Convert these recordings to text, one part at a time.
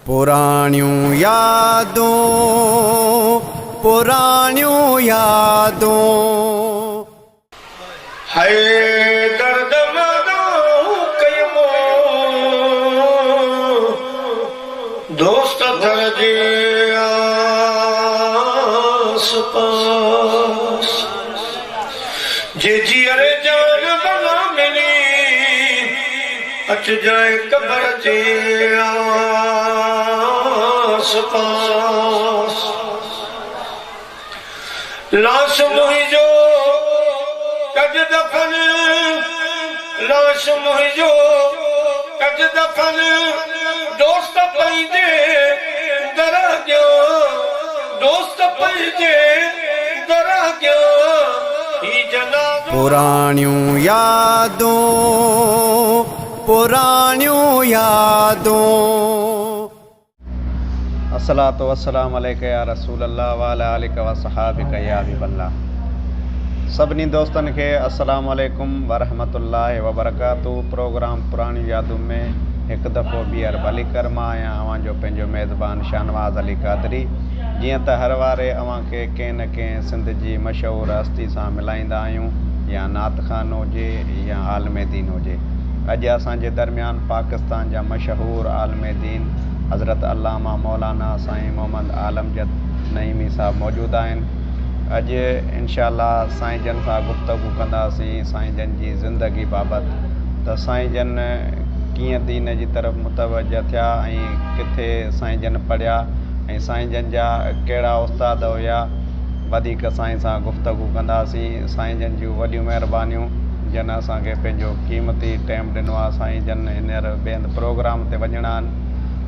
पुराणियूं यादों हाय दर्द मदो कयमो दोस्त थर जे आस पास जे जीअरे जान बना मिली अच जाए कबर जे आस पास लाश मुहिंजो कज दफन लाश मुहिंजो कज दफन दोस्त पंहिंजे दर गयो दोस्त पंहिंजे दर गयो ही जनाज़ो पुराणियूं यादों अस्सलातु वस्सलामु अलैका या रसूल अल्लाह व अला आलिका व सहाबिका या हबीबल्लाह। सभिनी दोस्तनि खे अस्सलामु अलैकुम वरहमतुल्लाहि वबरकातुहू। प्रोग्राम पुराणी यादूं में हिकु दफ़ो ॿीहर भली कर मां आहियां अव्हांजो पंहिंजो मेज़बान शाहनवाज़ अली क़ादरी। जीअं त हर वारे अव्हांखे कंहिं न कंहिं सिंध जी मशहूरु हस्ती सां मिलाईंदा आहियूं, या नात ख़ान हुजे या आलिम दीन हुजे। अॼु असांजे दरमियान पाकिस्तान जा मशहूरु आलिम दीन हज़रत अल्लामा मौलाना साईं मोहम्मद आलमजद नईमी साहब मौजूदु आहिनि। अॼु इंशाअल्लाह साईं जन सां गुफ़्तगू कंदासीं साईं जन जी ज़िंदगी बाबति, त साईं जन कीअं दीन जी तरफ़ मुतवजह थिया ऐं किथे साईं जन पढ़िया ऐं साईं जन जा कहिड़ा उस्ताद हुया। वधीक साईं सां गुफ़्तगू कंदासीं। साईं जन जूं वॾियूं महिरबानियूं जन असांखे पंहिंजो क़ीमती टाइम ॾिनो आहे। साईं जन हींअर ॿिए हंधि प्रोग्राम ते वञणा आहिनि।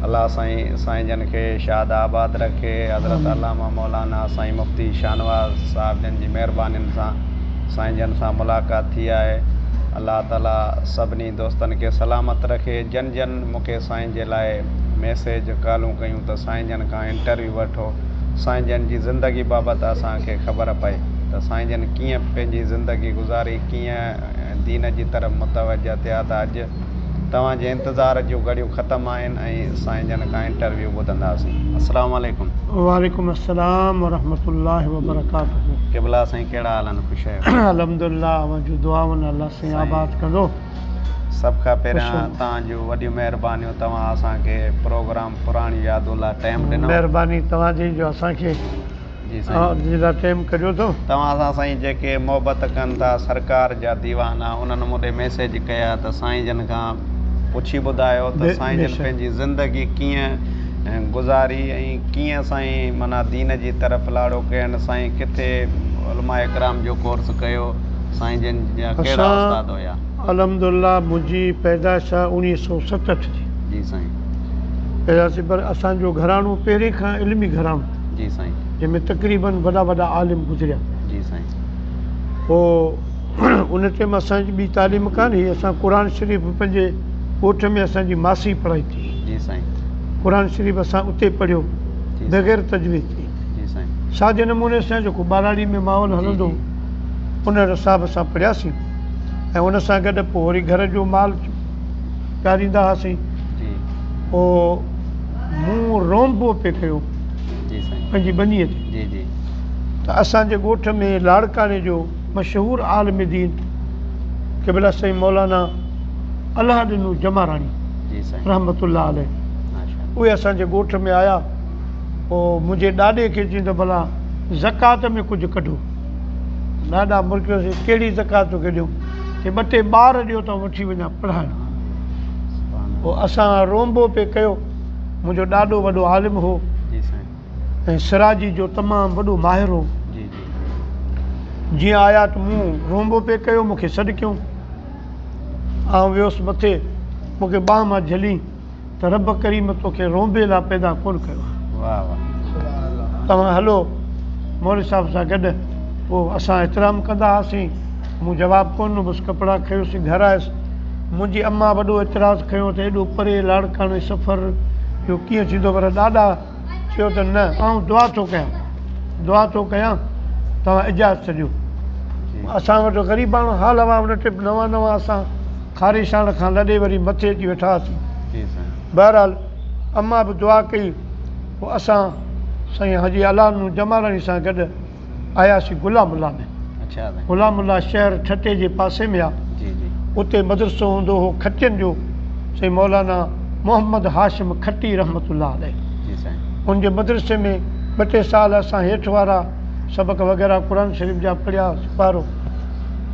अल्लाह साईं जन खे शाद आबाद रखे। हज़रत अल्लामा मौलाना साईं मुफ्ती शाहनवाज़ साहब जन जी महिरबानियुनि सां साईं जन सां मुलाक़ात थी आहे। अल्लाह ताला सभिनी दोस्तनि खे सलामत रखे। जन मूंखे साईं जे लाइ मैसेज कॉलूं कयूं त साईं जन खां इंटरव्यू वठो, साईं जन जी ज़िंदगी बाबति असांखे ख़बर पए त साईं जन कीअं पंहिंजी ज़िंदगी गुज़ारी, कीअं दीन जी तरफ़ मुतवजह थिया। त अॼु तव्हांजे इंतज़ार जूं घड़ियूं ख़तमु आहिनि ऐं साईं जन खां इंटरव्यू ॿुधंदासीं। अस्सलामु अलैकुम। वालेकुम अस्सलाम वरहमतुल्लाहि वबरकातुहू। क़िबला साईं कहिड़ा हाल आहिनि? ख़ुशि आहियो? अल्हम्दुलिल्लाह, अवांजूं दुआउनि अल्लाह साईं आबाद कंदो। सभ खां पहिरियां तव्हां जूं वॾियूं महिरबानियूं, तव्हां असांखे प्रोग्राम पुराणी यादूं लाइ टाइम ॾिनो। महिरबानी तव्हांजी जो असांखे जी साईं जे लाइ टाइम कढियो अथव। तव्हां सां साईं जेके मोहबत कनि था सरकार जा दीवाना, उन्हनि मूंखे मैसेज कया त साईं जन खां पुछी ॿुधायो त साईं जन पंहिंजी ज़िंदगी कीअं गुज़ारी ऐं कीअं साईं माना दीन जी तरफ़ लाड़ो कयनि, साईं किथे उलमा इकराम जो कोर्स कयो, साईं जन जा कहिड़ा उस्ताद हुया? अल्हम्दुलिल्लाह, मुंहिंजी पैदाइश आहे 1967 जी। जी साईं। पैदाइश पर असांजो घराणो पहिरीं खां इल्मी घराणो। जी साईं। जंहिंमें तक़रीबन वॾा वॾा आलिम गुज़रिया। जी साईं। पोइ उन टाइम असांजी ॿी तालीम कान हुई। असां क़ुर शरीफ़ पंहिंजे ॻोठ में असांजी मासी पढ़ाई थी। जी साईं। क़ुर शरीफ़ असां उते पढ़ियो बग़ैर तजवीज़ थी। जी साईं। साॻे नमूने सां जेको बाराड़ी में माहौल हलंदो उन हिसाब सां पढ़ियासीं ऐं उन सां गॾु पोइ वरी घर जो माल चाढ़ींदा हुआसीं। पोइ मूं रोंबो पे कयो पंहिंजी बनीअ ते। जी जी। त असांजे ॻोठ में लाड़काने जो मशहूरु आलिम दीन क़िबला साईं मौलाना अलाउद्दीन जमाराणी रहमतुल्लाह अलैह, उहे असांजे ॻोठ में आया। पोइ मुंहिंजे ॾाॾे खे चई त भला ज़कात में कुझु कढो। ॾाॾा मुर्गियोसीं कहिड़ी ज़कात तोखे ॾियूं? चई 2-3 ॿार ॾियो त वठी वञा पढ़ाइण। पोइ असां रोंबो पे कयो। मुंहिंजो ॾाॾो वॾो आलिम हो ऐं सिराजी जो तमामु वॾो माहिर हो। जीअं आया त मूं रोंबो पे कयो, मूंखे सॾु कयूं, आउं वियुसि मथे, मूंखे ॿांह मां झली त रब करीम तोखे रोंबे लाइ पैदा कोन कयो आहे, तव्हां हलो मौलवी साहिब सां गॾु। पोइ असां एतिराम कंदा हुआसीं। मूं जवाबु कोन बसि कपिड़ा खयोसीं, घर आयुसि। मुंहिंजी अम्मा वॾो एतिराज़ु खयो त एॾो परे लाड़काणे सफ़र इहो कीअं थींदो? पर ॾाॾा चयो त न, आउं दुआ थो कयां, तव्हां इजाज़त ॾियो। असां वटि ग़रीबाणो हाल हुआ उन टाइम, नवां असां खारिशाण खां लॾे वरी मथे अची वेठा हुआसीं। बहरहाल अम्मा बि दुआ कई। पोइ असां साईं हाजी अलानु जमालानी सां गॾु आयासीं गुलामुल्ला में। अच्छा साईं। गुलामुल्ला शहर ठटे जे पासे में आहे। जी जी। उते मदरसो हूंदो हो खटियुनि जो, साईं मौलाना मोहम्मद हाशिम खट्टी रहमतुल्लाह अलैह। जी साईं। उनजे मदरसे में 2-3 साल असां हेठि वारा सबक़ वग़ैरह क़ुरान शरीफ़ जा पढ़िया सिपारो।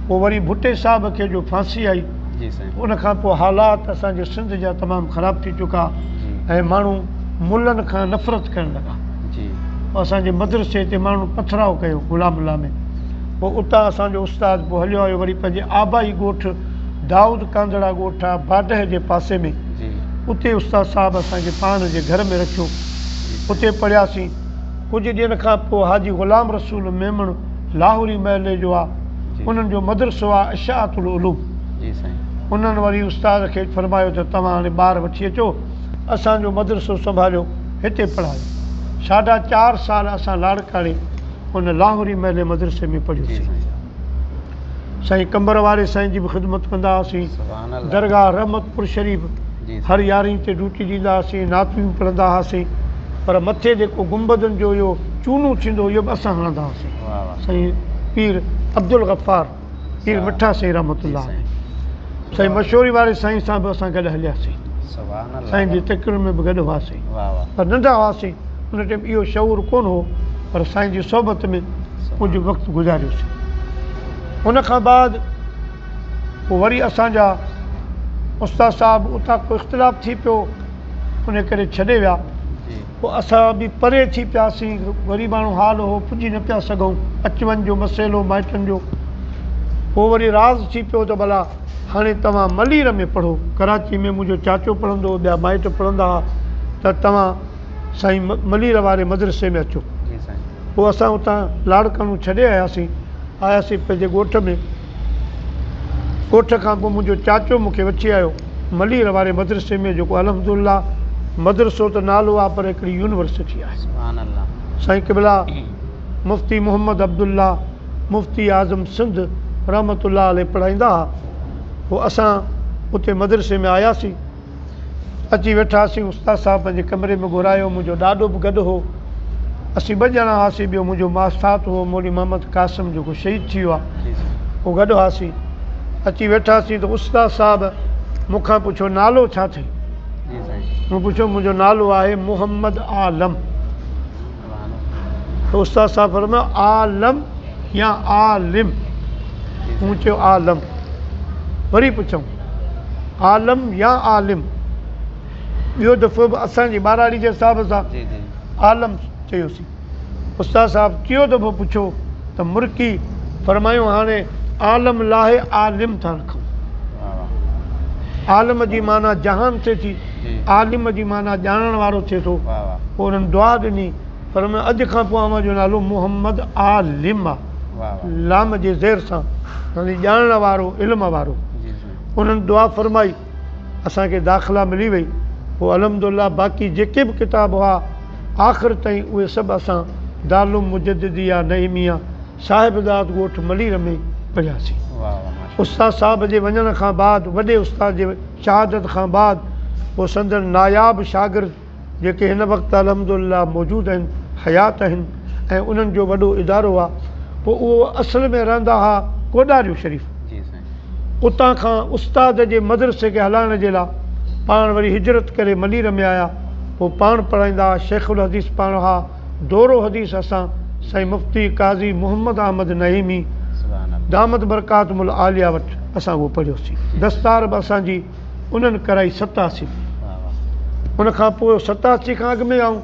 पोइ वरी भुट्टे साहिब खे जो फांसी आई, जी साईं। उन खां पोइ हालात असांजे सिंध जा तमामु ख़राब थी चुका जी। ऐं माण्हू मुल्लनि खां नफ़रत करणु लॻा। जी। पोइ असांजे मदरसे ते माण्हू पथराव कयो गुलामुल्ला में। पोइ उतां असांजो उस्ताद पोइ हलियो आयो वरी पंहिंजे आबाई ॻोठु दाऊद कांदड़ा ॻोठु आहे बाडह जे पासे में। जी। उते उस्ताद साहिबु असांखे पाण जे घर में रखियो। उते पढ़ियासीं। कुझु ॾींहंनि खां पोइ हाजी ग़ुलाम रसूल मेमण लाहौरी महले जो आहे, उन्हनि जो मदरसो आहे इशाअतुल उलूम। जी साईं। उन्हनि वरी उस्ताद खे फरमायो त तव्हां हाणे ॿार वठी अचो, असांजो मदरसो संभालियो, हिते पढ़ायो। 4.5 साल असां लाड़काणे उन लाहौरी महले मदरसे में पढ़ियोसीं। साईं कंबर वारे साईं जी बि ख़िदमत कंदा हुआसीं। दरगाह रहमतपुर शरीफ़ हर यारहीं ते ड्यूटी ॾींदा हुआसीं, नातियूं पढ़ंदा हुआसीं। पर मथे जेको गुंबदनि जो इहो चूनो थींदो इहो बि असां हणंदा हुआसीं। साईं पीर अब्दुल गफ़ार, पीर मिठा साईं रहमतुल्लाह। साईं मशहूरी वारे साईं सां बि असां गॾु हलियासीं। साईं जी तकरीर में बि गॾु हुआसीं। पर नंढा हुआसीं, उन टाइम इहो शऊर कोन हो, पर साईं जी सोबत में कुझु वक़्तु गुज़ारियोसीं। उन खां बाद पोइ वरी असांजा उस्ताद साहिबु उतां को इख़्तिलाफ़ थी पियो, उन करे छॾे विया। पोइ असां बि परे थी पियासीं, वरी माण्हू हाल हो पुॼी न पिया सघूं, अचु वञ जो मसइलो माइटनि जो। पोइ वरी राज़ थी पियो त भला हाणे तव्हां मलीर में पढ़ो। कराची में मुंहिंजो चाचो पढ़ंदो हो, ॿिया माइट पढ़ंदा हुआ, त तव्हां साईं मलीर वारे मदरसे में अचो। पोइ असां उतां लाड़काणो छॾे आयासीं पंहिंजे ॻोठ में। ॻोठ खां पोइ मुंहिंजो चाचो मूंखे वठी आयो मलीर वारे मदरसे में, जेको अल्हम्दुलिल्लाह मदरसो त नालो आहे पर हिकिड़ी यूनिवर्सिटी आहे। साईं क़िबला मुफ़्ती मोहम्मद अब्दुल्ला मुफ़्ती आज़म सिंध रहमतुल्लाह अलैह पढ़ाईंदा हुआ। पोइ असां उते मदरसे में आयासीं, अची वेठासीं। उस्ताद साहिबु पंहिंजे कमरे में घुरायो, मुंहिंजो ॾाॾो बि गॾु हो। असीं 2 ॼणा हुआसीं। ॿियो मुंहिंजो मास्तात हो मौली मोहम्मद कासिम, जेको शहीद थी वियो आहे, उहो गॾु हुआसीं। अची वेठासीं त उस्ताद साहिबु मूंखां पुछियो नालो छा अथई? मूं पुछियो मुंहिंजो नालो आहे मोहम्मद आलम। त उस्ताद साहिबु फरमायो आलम या आलिम? मूं चयो आलम। वरी पुछूं आलम या आलिम? ॿियो दफ़ो बि असांजी ॿाराड़ी जे हिसाब सां आलम चयोसीं। उस्ताद साहिबु टियों दफ़ो पुछो त मुर्की फरमायूं हाणे आलम लाहे आलिम था रखूं। आलम जी माना जहान थिए थी, आलिम जी माना ॼाणण वारो थिए थो। पोइ उन्हनि दुआ ॾिनी, पर मैं अॼु खां पोइ मुंहिंजो नालो मोहम्मद आलिम आहे, लाम जे ज़ेर सां, यानी ॼाणण वारो, इल्म वारो। उन्हनि दुआ फरमाई, असांखे दाख़िला मिली वई। पोइ अल्हम्दुलिल्लाह बाक़ी जेके बि किताब हुआ आख़िर ताईं उहे सभु असां दारुल मुजद्दिदिया नईमिया साहिबदाद ॻोठ मलीर में पढ़ियासीं। उस्ताद साहिब जे वञण खां बाद, वॾे उस्ताद जे शहादत खां बाद, पोइ संदन नायाब शागिर्द जेके हिन वक़्तु अल्हम्दुलिल्लाह मौजूदु आहिनि, हयात आहिनि, ऐं उन्हनि जो वॾो इदारो आहे। पोइ उहो असल में रहंदा हुआ कोडारियो शरीफ़। उतां खां उस्ताद जे मदरसे खे हलाइण जे लाइ पाण वरी हिजरत करे मलीर में आया। पोइ पाण पढ़ाईंदा हुआ, शेखुल हदीस पाण हुआ, दोरो हदीस असां साईं मुफ़्ती काज़ी मोहम्मद अहमद नईमी दामद बरकातुल आलिया वटि असां उहो पढ़ियोसीं। दस्तार बि असांजी उन्हनि कराई 87। उन खां पोइ 87 खां अॻु में आऊं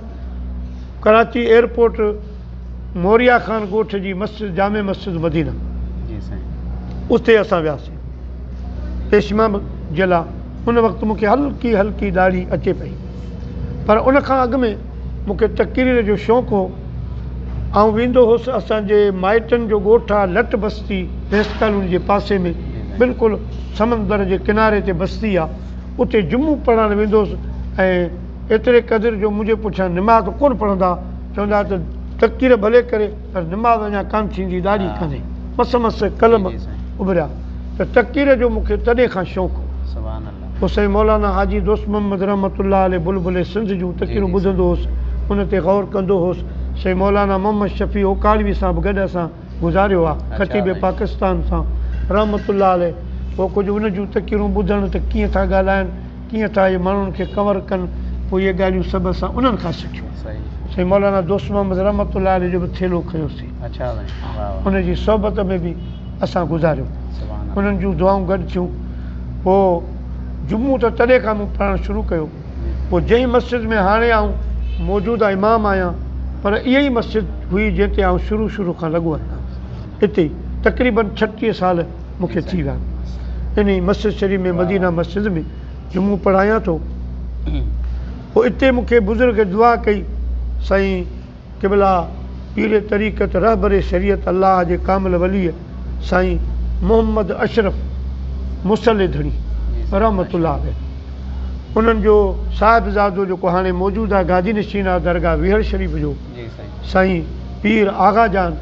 कराची एयरपोर्ट मोरिया ख़ान ॻोठ जी मस्जिद जामे मस्जिद मदीना, उते असां वियासीं पेशमा जे लाइ। उन वक़्तु मूंखे हल्की हल्की दाढ़ी अचे पई, पर उन खां अॻु में मूंखे तक़रीर जो शौक़ु हो। ऐं वेंदो हुउसि, असांजे माइटनि जो ॻोठु आहे लट बस्ती भैंस कॉलोनी जे पासे में, बिल्कुलु समंदर जे किनारे ते बस्ती आहे। उते जुमो पढ़णु वेंदो हुउसि। ऐं एतिरे क़दुरु जो मुंहिंजे पुठियां निमाज़ कोन पढ़ंदा, चवंदा त तक़रीर भले करे पर निमाज़ अञा कान थींदी, दाढ़ी कान्हे, मस मस कलम उभरिया। त तक़रीर जो मूंखे तॾहिं खां शौक़ु हो। पोइ साईं मौलाना हाजी दोस्त मोहम्मद रहमतुल्लाह अलैह बुलबुल सिंध जूं तक़रीरूं ॿुधंदो हुउसि, उन ते गौर कंदो हुउसि। साईं मौलाना मोहम्मद शफ़ी ओकाड़वी सां बि गॾु असां गुज़ारियो आहे, ख़तीब पाकिस्तान सां रहमतुल्लाह अलैह। पोइ कुझु उन जूं तक़रीरूं ॿुधण त कीअं था ॻाल्हाइनि, कीअं था इहे माण्हुनि खे कवर कनि, पोइ इहे ॻाल्हियूं सभु असां उन्हनि खां सिखियूं। साईं मौलाना दोस्त मोहम्मद रहमतुल्लाह अलैह जो बि थेलो खयोसीं, उन जी सोबत में बि असां गुज़ारियो, उन्हनि जूं दुआऊं गॾु थियूं। पोइ जुमो त तॾहिं खां मूं पढ़णु शुरू कयो। पोइ जंहिं मस्जिद में हाणे आऊं मौजूदा इमाम आहियां, पर इहा ई मस्जिद हुई जिते आउं शुरू खां लॻो आहियां। हिते तक़रीबन 36 साल मूंखे थी विया इन मस्जिद शरीफ़ में, मदीना मस्जिद में जुमो पढ़ायां थो। पोइ इते मूंखे बुज़ुर्ग दुआ कई, साईं क़िबला पीर तरीक़त रहबर शरीयत अल्लाह जे कामिल वलीअ साईं मोहम्मद अशरफ मुसलिधणी रहमतुल्लाह अलैह, उन्हनि जो साहिबज़ादो जेको हाणे मौजूदा गादी नशीन आहे दरगाह विहर शरीफ़ जो, साईं पीर आगा जान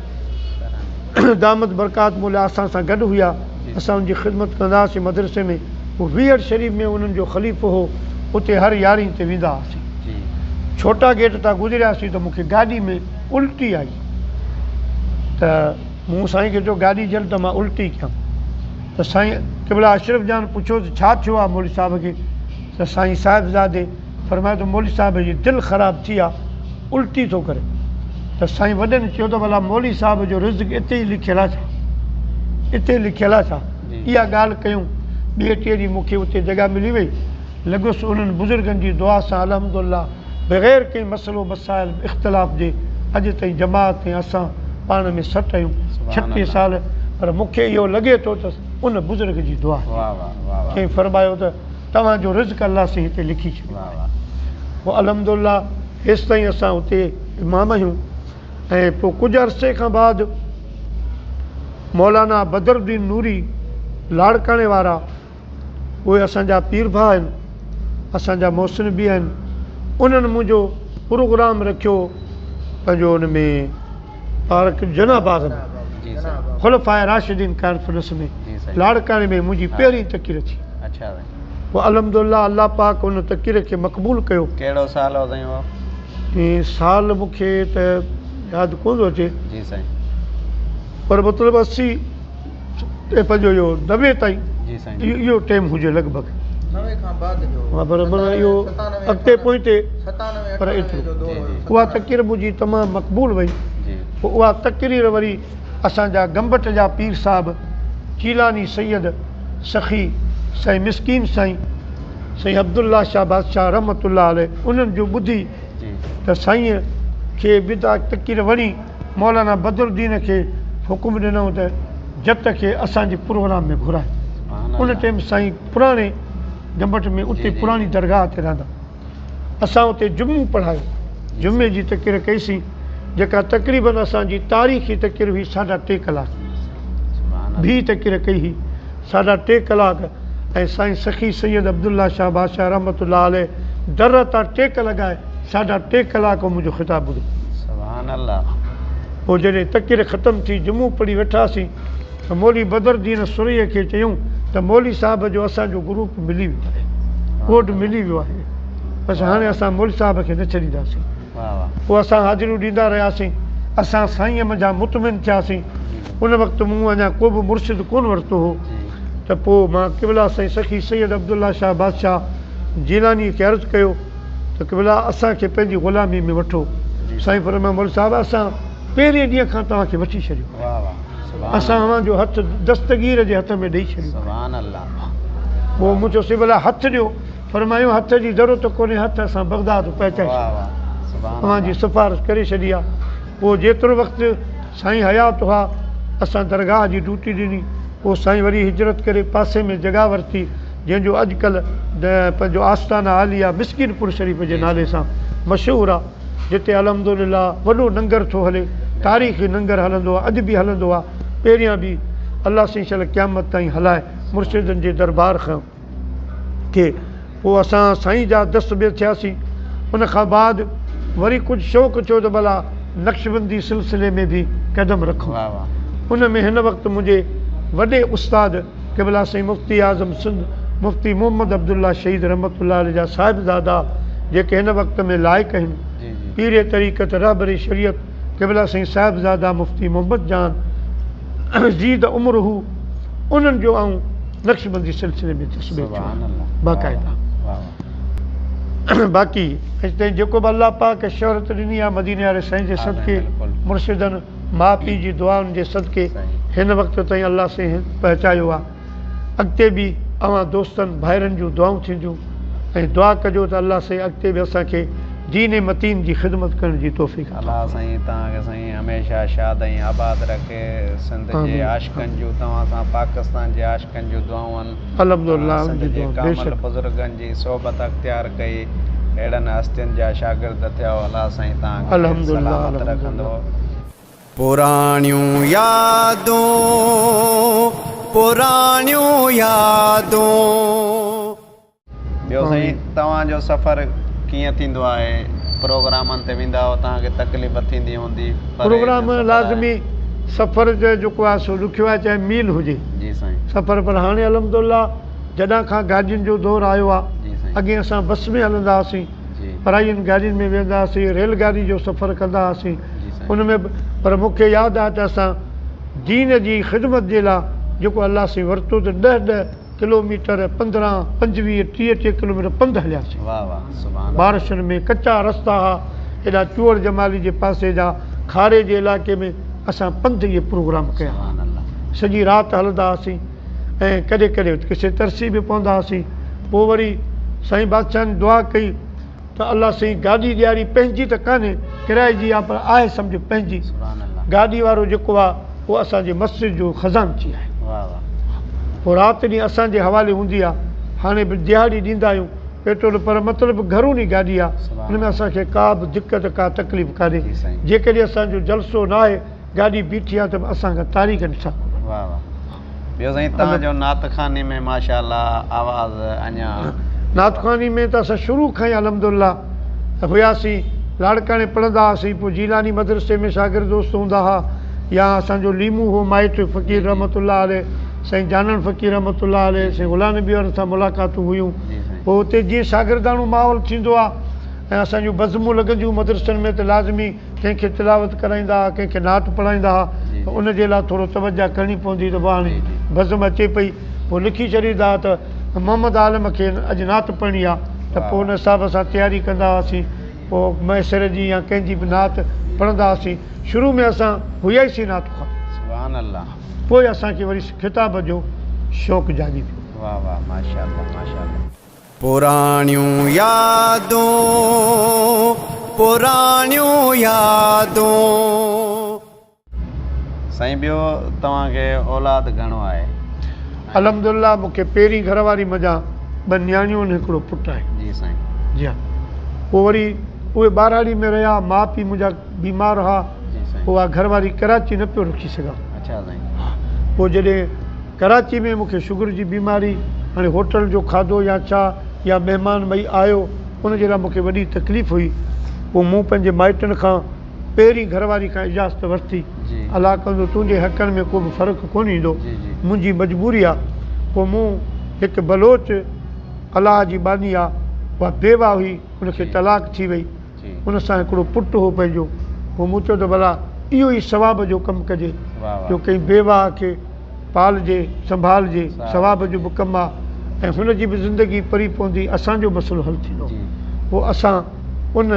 दामद बरकात मौला असां सां गॾु हुआ। असां उनजी ख़िदमत कंदासीं मदरसे में। उहो विहर शरीफ़ में उन्हनि जो ख़लीफ़ो हो, उते हर यारहीं ते वेंदा हुआसीं। छोटा गेट तां गुज़रियासीं त मूंखे गाॾी में उल्टी आई, त मूं साईं खे चयो गाॾी जल त मां उल्टी कयां। त साईं क़िबला अशरफ जान पुछियोसि छा थियो आहे मौली साहिब खे, त साईं साहिबज़ादे फरमायो त मौली साहिब जी दिलि ख़राबु थी आहे, उल्टी थो करे। त साईं वॾनि चयो त भला मौली साहिब जो रिज़्क़ इते ई लिखियलु आहे छा, इते लिखियलु आहे छा? इहा ॻाल्हि कयूं। ॿिए टे ॾींहुं मूंखे उते जॻह मिली वई, लॻुसि उन्हनि बुज़ुर्गनि जी दुआ सां अल्हम्दुलिल्लाह बग़ैर कंहिं मसइलो मसाइल इख़्तिलाफ़ जे अॼु ताईं जमात ऐं असां पाण में सट आहियूं 36 साल। पर मूंखे इहो लॻे थो त उन बुज़ुर्ग जी दुआ कंहिं फरमायो त तव्हांजो रिज़्क़ अलाह सां हिते लिखी छॾियो। पोइ अल्हम्दुलिल्लाह हेसि ताईं असां उते इमाम आहियूं। ऐं पोइ कुझु अरसे खां बाद मौलाना बदरुद्दीन नूरी लाड़काणे वारा, उहे असांजा पीर भाउ आहिनि, असांजा मोहसिन बि आहिनि। उन्हनि मुंहिंजो प्रोग्राम रखियो पंहिंजो उन में पार्क जनाबाद में खुलफ़ाए राशिदीन कॉन्फ्रेंस में लाड़काणे में मुंहिंजी पहिरीं तक़रीर थी। पोइ अल्हम्दुलिल्लाह अल्लाह पाक उन तक़रीर खे मक़बूल कयो। कहिड़ो साल हो साईं उहो? साल मूंखे त यादि कोन थो अचे, पर मतिलबु 80 पंहिंजो इहो 90 ताईं इहो टाइम हुजे लॻभॻि। पर इहो अॻिते पोइते पर एतिरो उहा तक़रीर मुंहिंजी तमामु मक़बूल वई। पोइ उहा तक़रीर वरी असांजा गंबट जा पीर साहिब चीलानी सैयद सखी साईं मिस्कीन साईं अब्दुल्ला शाह बादशाह रहमतुल्लाह अलैह उन्हनि जो ॿुधी त साईं खे बिदा तक़रीर वणी। मौलाना बदरुद्दीन खे हुकुम ॾिनो त जत खे असांजे प्रोग्राम में घुराए। उन टाइम साईं पुराणे गंबट में उते पुराणी दरगाह ते रहंदा। असां उते जुमो पढ़ायो, जुमे जी तक़रीर कईसीं, जेका तक़रीबन असांजी तारीख़ी तक़रीर हुई 3.5 कलाक। ॿी तक़रीर कई हुई 3.5 कलाक। ऐं साईं सखी सैयद अब्दुल्ला शाह बादशाह रहमतुल्लाह अलैह दर तां टेक लॻाए 3.5 कलाक मुंहिंजो ख़िताब ॿुधो। सुभान अल्लाह। पोइ जॾहिं तक़रीर ख़तमु थी जुमो पढ़ी वेठासीं त मौली बदरुद्दीन सुरीअ खे चयूं त मौली साहिब जो असांजो ग्रुप मिली वियो आहे, कोड मिली वियो आहे, बसि हाणे असां मौली साहिब खे न छॾींदासीं। पोइ असां हाज़िरियूं ॾींदा रहियासीं। असां साईं मंझां मुतमिन थियासीं। उन वक़्तु मूं अञा को बि मुर्शिद कोन वरितो हो। त पोइ मां क़िबला साईं सखी सैयद अब्दुल्ला शाह बादशाह जीलानी खे अर्ज़ु कयो त क़िबला असांखे पंहिंजी ग़ुलामी में वठो। साईं फरमायो मौली साहिब असां पहिरें ॾींहं खां तव्हांखे वठी छॾियो, असां अव्हांजो हथु दस्तगीर जे हथ में ॾेई छॾियो। पोइ मूं चयोसीं भला हथु ॾियो। फरमायो हथ जी ज़रूरत कोन्हे, हथु असां बगदाद पहुचाए छॾियो, तव्हांजी सिफ़ारिश करे छॾी आहे। पोइ जेतिरो वक़्तु साईं हयात हुआ असां दरगाह जी ड्यूटी ॾिनी। पोइ साईं वरी हिजरत करे पासे में जॻह वरिती जंहिंजो अॼुकल्ह पंहिंजो आस्थाना आलिया मिस्किनपुर शरीफ़ जे नाले सां मशहूरु आहे, जिते अल्हम्दुलिल्लाह वॾो लंगर थो हले, तारीख़ी लंगर हलंदो आहे, अॼु बि हलंदो आहे, पहिरियां बि अलाह साईं शल क़यामत ताईं हलाए मुर्शिदनि जे दरबार खां खे। पोइ असां साईं जा दस्तबेद थियासीं। उन खां बाद वरी कुझु शौक़ु थियो त भला नक्शबंदी सिलसिले में बि क़दम रखूं। उन में हिन वक़्तु मुंहिंजे वॾे उस्ताद क़िबला साईं मुफ़्ती आज़म सिंध मुफ्ती मोहम्मद अब्दुल्ला शहीद रहमतुल्लाह अलैह जा साहिबज़ादा जेके हिन वक़्त में लाइक़ आहिनि जी जी पीर तरीक़त रहबरी शरीयत क़िबला साईं साहिबज़ादा मुफ्ती मोहम्मद जान ज़ीद उम्र हू उन्हनि जो आऊं नक्शबंदी सिलसिले में तस्बीह सुभान अल्लाह बाक़ाइदा वाह वाह बाक़ी हिते जेको बि अल्लाह पाक शोहरत ॾिनी आहे मदीने वारे साईं जे सदके बिल्कुलु। मुर्शिदनि माउ पीउ जी दुआउनि जे सदके हिन वक़्त ताईं अल्लाह साईं पहुचायो आहे अॻिते बि अवां दोस्तनि भाइरनि जूं दुआऊं थींदियूं ऐं दुआ कजो त अल्लाह साईं अॻिते बि असांखे दीन मतीन जी ख़िदमत करण जी तौफ़ीक़ अता अल्लाह साईं तव्हांखे साईं हमेशह शाद ऐं आबाद रखे सिंध जे आमीन। आशिक़नि जूं तव्हां सां पाकिस्तान जे आशिक़नि जूं दुआऊं आहिनि अल्हम्दुलिल्लाह सिंध उनजी जे दुआ कामल बेशक बुज़ुर्गनि जी सोबत अख़्तियार कई अहिड़नि हस्तियुनि जा शागिर्द थियो अल्लाह साईं तव्हांखे अल्हम्दुलिल्लाह, सलामत रखंदो पुराणियूं यादूं पुराणियूं यादूं ॿियो साईं तव्हांजो सफ़र कीअं थींदो आहे प्रोग्रामनि ते वेंदा आहियो तव्हांखे तकलीफ़ थींदी हूंदी परे प्रोग्राम जो सफ़र आहे। लाज़मी सफ़र जो जेको आहे सो ॾुखियो आहे चाहे मील हुजे जी साईं सफ़र पर हाणे अल्हम्दुलिल्लाह जॾहिं खां गाॾियुनि जो दौरु आयो आहे जी साईं अॻे असां बस में हलंदा हुआसीं जी पराइनि गाॾियुनि में वेंदा हुआसीं रेलगाॾी जो सफ़र कंदा हुआसीं जी साईं उन में पर मूंखे यादि आहे त असां दीन जी ख़िदमत जे लाइ जेको अल्लाह साईं वरितो त 10 किलोमीटर 15 25 30 किलोमीटर पंधु हलियासीं वाह वाह सुभान बारिशनि में कचा रस्ता हुआ हेॾा चूअर जमाली जे पासे जा खारे जे इलाइक़े में असां पंधु इहे प्रोग्राम कया सुभान अल्लाह सॼी राति हलंदा हुआसीं ऐं कॾहिं कॾहिं किसे तरसी बि पवंदा हुआसीं पोइ वरी साईं बादशाहनि दुआ कई त अल्लाह साईं गाॾी ॾियारी पंहिंजी त कान्हे किराए जी आहे पर आहे सम्झ पंहिंजी सुभान अल्लाह गाॾी वारो जेको आहे उहो असांजे मस्जिद जो ख़ज़ानची आहे वाह वाह पोइ राति ॾींहुं असांजे हवाले हूंदी आहे हाणे बि दिहाड़ी ॾींदा आहियूं पेट्रोल पर मतिलबु घरूनी गाॾी आहे हुन में असांखे का बि दिक़त का तकलीफ़ कान्हे जी साईं। जेकॾहिं असांजो जलसो न आहे गाॾी बीठी आहे त असांखां तारीख़नि सां वाह वाह ॿियो साईं तव्हांजो नातखानी में माशाअल्लाह आवाज़ अञा नातखानी में त असां शुरू खां ई अल्हम्दुलिल्लाह हुयासीं लाड़काणे पढ़ंदा हुआसीं पोइ जीलानी मदरसे में शागिर्द दोस्त हूंदा हुआ या असांजो लीमू हो माइट फ़क़ीर रहमतुल्लाह अलैह साईं जानन फ़क़ीर रहमतुल्लाह अलैह साईं गुलाम नबी वारनि सां मुलाक़ातूं हुयूं जी साईं पोइ हुते जीअं शागिर्दाणो माहौल थींदो आहे ऐं असांजूं बज़मूं लॻंदियूं मदरसनि में त लाज़मी कंहिंखे तिलावत कराईंदा हुआ कंहिंखे नात पढ़ाईंदा हुआ जी, त उनजे लाइ थोरो तवजा करणी पवंदी त हाणे जी, जी। बज़म अचे पई पोइ लिखी छॾींदा त मोहम्मद आलम खे अॼु नात पढ़णी आहे त पोइ उन हिसाब सां तयारी कंदा हुआसीं पोइ मैसर जी या कंहिंजी बि नात पढ़ंदा हुआसीं शुरू में असां हुयासीं नात खां सुभान अल्लाह पोइ असांखे वरी किताब जो शौक़ु जाॻी पियो वाह वाह माशाअल्लाह माशाअल्लाह पुराणियूं यादूं पुराणियूं यादूं साईं ॿियो तव्हांखे औलाद घणो आहे अल्हम्दुलिल्लाह मूंखे पहिरीं घरवारी मज़ा 2 नियाणियूं आहिनि हिकिड़ो पुटु आहे जी साईं जी हा पोइ वरी उहे ॿारहाड़ी में रहिया माउ पीउ मुंहिंजा बीमार हुआ जी साईं उहा घरवारी कराची न पियो रखी सघां अच्छा साईं पोइ जॾहिं कराची में मूंखे शुगर जी बीमारी हाणे होटल जो खाधो या छा या महिमान भई आयो उनजे लाइ मूंखे वॾी तकलीफ़ हुई पोइ मूं पंहिंजे माइटनि खां पहिरीं घरवारी खां इजाज़त वरिती जी अलाह कंदो तुंहिंजे हक़नि में को बि फ़र्क़ु कोन ईंदो जी जी मुंहिंजी मजबूरी आहे पोइ मूं हिकु बलोच अलाह जी बानी आहे उहा बेवा हुई उनखे जी। तलाक थी वई जी उन सां हिकिड़ो पुटु हो पंहिंजो पोइ मूं चयो त भला इहो ई सवाब जो कमु कजे वाह वाह जो कंहिं बेवा खे पालजे संभालजे साहब। सवाब जो बि कमु आहे ऐं हुनजी बि ज़िंदगी परी पवंदी असांजो मसइलो हल थींदो जी पोइ असां उन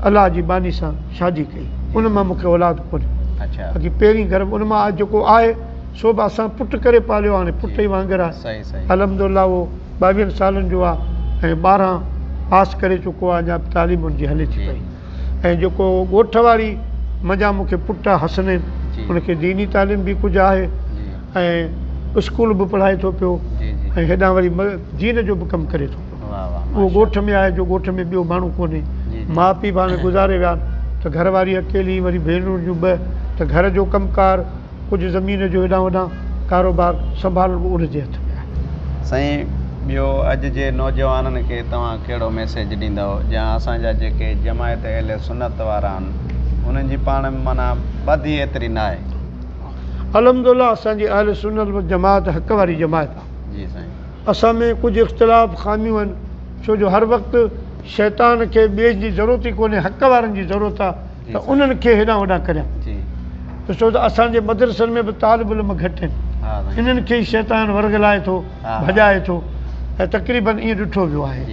अलाह जी बानी सां शादी कई उन मां मूंखे औलाद कोन्हे अच्छा बाक़ी पहिरीं घर उन मां जेको आहे सो बि असां पुटु करे पालियो हाणे पुट ई वांगुरु आहे सही सही अल्हम्दुलिल्लाह उहो 22 सालनि जो आहे ऐं 12 पास करे चुको आहे अञा तालीम हुनजी हले थी जी पई ऐं जेको ॻोठ वारी मज़ा मूंखे पुटु आहे हसनैन जी उनखे दीनी तालीम बि कुझु आहे जी ऐं स्कूल बि पढ़ाए थो पियो जी जी ऐं हेॾां वरी दीन जो बि कमु करे थो पियो वाह वाह उहो ॻोठ में आहे जो ॻोठ में ॿियो माण्हू कोन्हे जी, जी। माउ पीउ बि हाणे गुज़ारे विया आहिनि त घरवारी अकेली वरी भेनरुनि जूं 2 त घर जो कमकार कुझु ज़मीन जो हेॾां होॾां कारोबार संभाल उनजे हथ में आहे साईं ॿियो अॼु जे नौजवाननि खे तव्हां कहिड़ो मैसेज ॾींदव या असांजा जेके जमायत अहले सुन्नत वारा आहिनि उन्हनि जी पाण में माना ॿधी एतिरी न आहे अल्हम्दुलिल्लाह असांजी अहले सुन्नत वल जमात हक़ वारी जमात आहे जी साईं असां में कुझु इख़्तिलाफ़ ख़ामियूं आहिनि, छो जो हर वक़्तु शैतान खे ॿिए जी ज़रूरत ई कोन्हे, हक़ वारनि जी ज़रूरत आहे त उन्हनि खे हेॾां होॾां करियां। ॾिसो त असांजे मदरसनि में बि तालिब इल्म घटि आहिनि, इन्हनि खे ई शैतान वर्गलाए थो, भॼाए थो, ऐं तक़रीबन ईअं ॾिठो वियो आहे।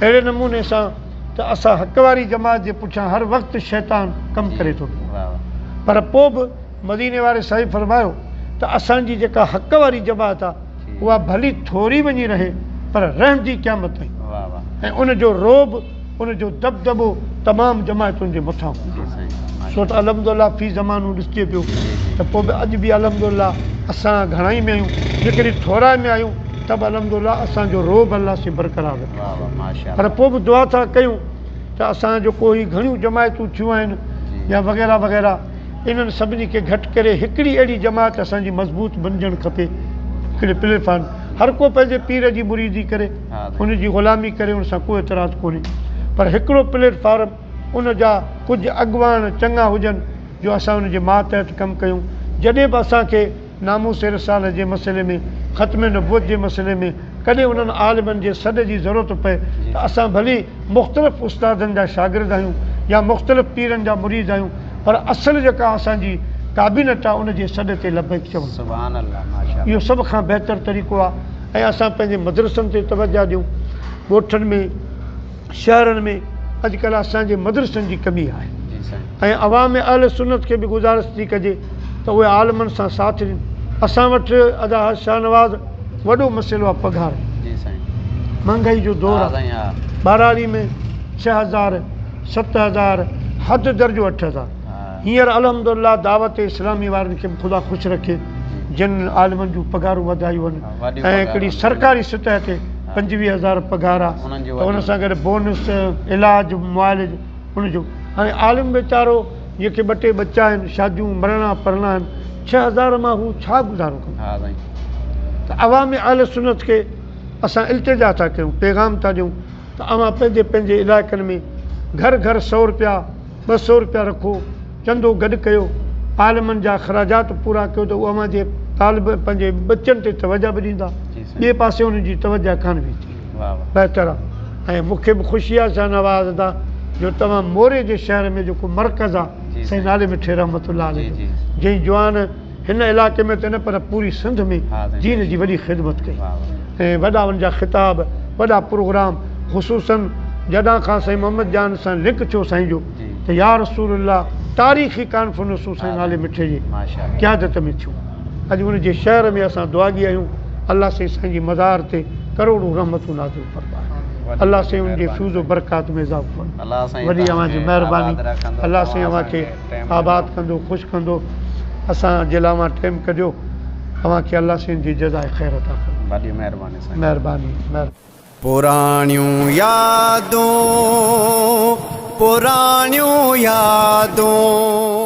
अहिड़े नमूने सां त असां हक़ वारी जमात जे पुठियां हर वक़्तु शैतान कमु करे थो पियो, पर पोइ बि मदीने वारे साईं फरमायो त असांजी जेका हक़ वारी जमात आहे उहा भली थोरी वञी रहे पर रहंदी क़यामत ताईं, ऐं उनजो रोब, उनजो दबदबो तमामु जमायतुनि जे मथां हूंदो। छो त अलहमदुलिल्लाह फी ज़मानो ॾिसिजे पियो त पोइ बि अॼु बि अलहमदुलिल्लाह असां घणाई में आहियूं, जेकॾहिं थोरा में आहियूं त बि अलहमदुलिल्लाह असांजो रोब अलाह से बरक़रार रहे। पर पोइ बि दुआ था कयूं त असांजो कोई घणियूं जमायतूं थियूं आहिनि या वग़ैरह वग़ैरह, इन्हनि सभिनी खे घटि करे हिकिड़ी अहिड़ी जमात असांजी मज़बूत बणिजणु खपे, हिकिड़े प्लेटफॉर्म हर को पंहिंजे पीर जी मुरीदी करे, उनजी ग़ुलामी करे, उन सां को एतिराज़ कोन्हे, पर हिकिड़ो प्लेटफॉर्म उन जा कुझु अॻुवान चङा हुजनि जो असां उनजे मातहत कमु कयूं। जॾहिं बि असांखे नामूस रिसाल जे मसइले में, ख़त्म नबूवत जे मसइले में कॾहिं उन्हनि आलिमनि जे सॾ जी ज़रूरत पए त असां भली मुख़्तलिफ़ उस्तादनि जा शागिर्द आहियूं या मुख़्तलिफ़ पीरनि जा मुरीद आहियूं, पर असुलु जेका असांजी काबिनत आहे उनजे सॾ ते लबैक चवनि। सुभान अल्लाह, इहो सभ खां बहितर तरीक़ो आहे। ऐं असां पंहिंजे मदरसनि ते तवजा ॾियूं। ॻोठनि में, शहरनि में अॼुकल्ह असांजे मदरसनि जी कमी आहे, ऐं अवाम अहल सुन्नत खे बि गुज़ारिश थी कजे त उहे आलिमनि सां साथ ॾियनि। असां वटि अदा शाहनवाज़ वॾो मसइलो आहे पघार, महांगाई जो दौरु आहे। बाराड़ी में 6,000, 7,000, हद दर्जो 8,000। हींअर अलहमदुलिल्लाह दावत इस्लामी वारनि खे ख़ुदा ख़ुशि रखे, जिन आलिमनि जूं पघारूं वधायूं आहिनि, ऐं हिकिड़ी सरकारी सतह ते 25,000 पघार आहे, त उन सां गॾु बोनस, इलाज, मुआलिज उनजो। हाणे आलिम वीचारो जेके 2-3 बच्चा आहिनि, शादियूं मरणा परणा आहिनि, 6,000 मां हू छा गुज़ारो कनि? त अवाम अहल सुन्नत खे असां इल्तिजा था कयूं, पैगाम था ॾियूं त अवां पंहिंजे पंहिंजे इलाइक़नि में घर घर 100 रुपया 200 रुपया रखो, चंदो गॾु कयो, आलिमनि जा ख़राजात पूरा कयो त उहा जे तालिब पंहिंजे बचनि ते तवजा बि ॾींदा, ॿिए पासे उन्हनि जी तवजा कान वेंदी। बहितर आहे। ऐं मूंखे बि ख़ुशी आहे शाहनवाज़ दा जो तव्हां मोरे जे शहर में जेको मर्कज़ आहे साईं नाले मिठे रहमतुल्लाह अलैह, जंहिं जवान हिन इलाइक़े में त न पर पूरी सिंध में दीन जी वॾी ख़िदमत कई, ऐं वॾा उनजा ख़िताब, वॾा प्रोग्राम, ख़ुसूसन जॾहिं खां साईं मोहम्मद जान सां लिंक थियो साईं जो त या रसूलुल्लाह तारीख़ी कॉन्फ्रेंसूं साईं नाले मिठे जी क़यादत में थियूं। अॼु उनजे शहर में असां दुआगी आहियूं, अल्लाह साईं साईं जी मज़ार ते करोड़ों रहमतूं नाज़िल फरमाए, अल्लाह साईं उनजे फ्यूज़ व बरक़ात में इज़ाफ़ो फरमाए। वॾी अव्हां जी महिरबानी, अल्लाह साईं अव्हां खे आबाद कंदो, ख़ुशि कंदो, असांजे लाइ अव्हां टाइम कढियो, अव्हां खे अल्लाह साईं जी जज़ाए ख़ैर अता फरमाए। वॾी महिरबानी साईं, महिरबानी। पुराणियूं यादूं, पुराणियूं यादूं।